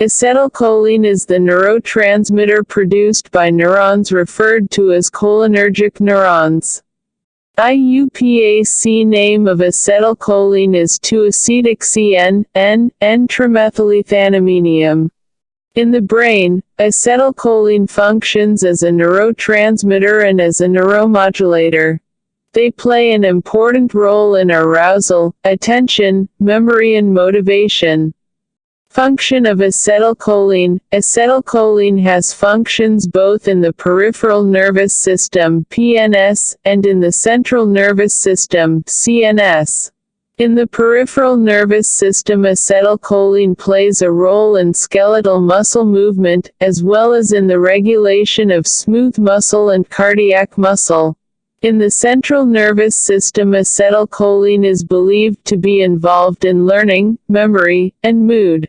Acetylcholine is the neurotransmitter produced by neurons referred to as cholinergic neurons. IUPAC name of acetylcholine is 2-acetyc-N-trimethylethanaminium. In the brain, acetylcholine functions as a neurotransmitter and as a neuromodulator. They play an important role in arousal, attention, memory and motivation. Function of acetylcholine. Acetylcholine has functions both in the peripheral nervous system (PNS) and in the central nervous system (CNS). In the peripheral nervous system, acetylcholine plays a role in skeletal muscle movement, as well as in the regulation of smooth muscle and cardiac muscle. In the central nervous system, acetylcholine is believed to be involved in learning, memory, and mood.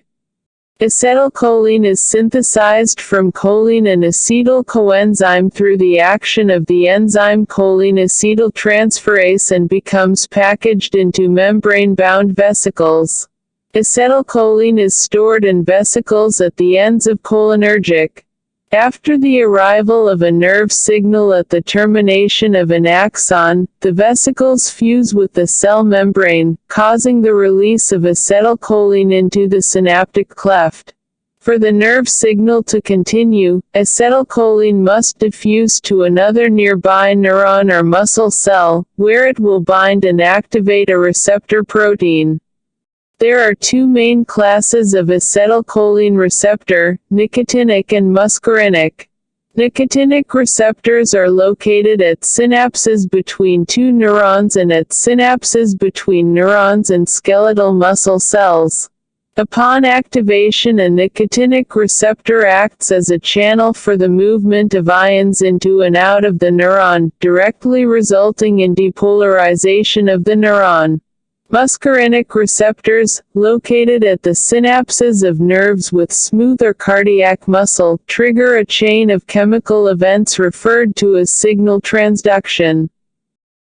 Acetylcholine is synthesized from choline and acetyl coenzyme through the action of the enzyme choline acetyltransferase and becomes packaged into membrane-bound vesicles. Acetylcholine is stored in vesicles at the ends of cholinergic. After the arrival of a nerve signal at the termination of an axon, the vesicles fuse with the cell membrane, causing the release of acetylcholine into the synaptic cleft. For the nerve signal to continue, acetylcholine must diffuse to another nearby neuron or muscle cell, where it will bind and activate a receptor protein. There are two main classes of acetylcholine receptor, nicotinic and muscarinic. Nicotinic receptors are located at synapses between two neurons and at synapses between neurons and skeletal muscle cells. Upon activation, a nicotinic receptor acts as a channel for the movement of ions into and out of the neuron, directly resulting in depolarization of the neuron. Muscarinic receptors, located at the synapses of nerves with smooth or cardiac muscle, trigger a chain of chemical events referred to as signal transduction.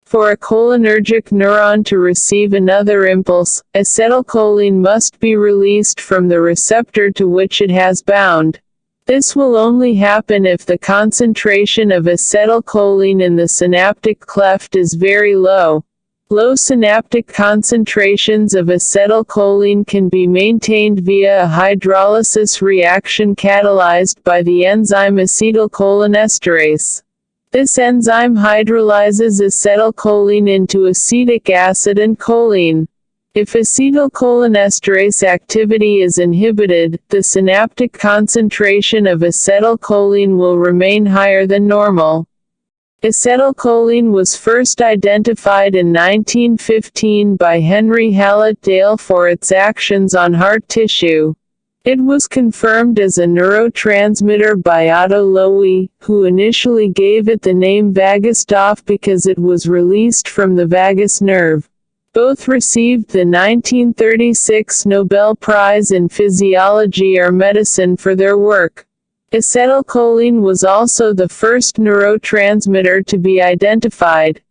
For a cholinergic neuron to receive another impulse, acetylcholine must be released from the receptor to which it has bound. This will only happen if the concentration of acetylcholine in the synaptic cleft is very low. Low synaptic concentrations of acetylcholine can be maintained via a hydrolysis reaction catalyzed by the enzyme acetylcholinesterase. This enzyme hydrolyzes acetylcholine into acetic acid and choline. If acetylcholinesterase activity is inhibited, the synaptic concentration of acetylcholine will remain higher than normal. Acetylcholine was first identified in 1915 by Henry Hallett Dale for its actions on heart tissue. It was confirmed as a neurotransmitter by Otto Loewy, who initially gave it the name Vagusstoff because it was released from the vagus nerve. Both received the 1936 Nobel Prize in Physiology or Medicine for their work. Acetylcholine was also the first neurotransmitter to be identified.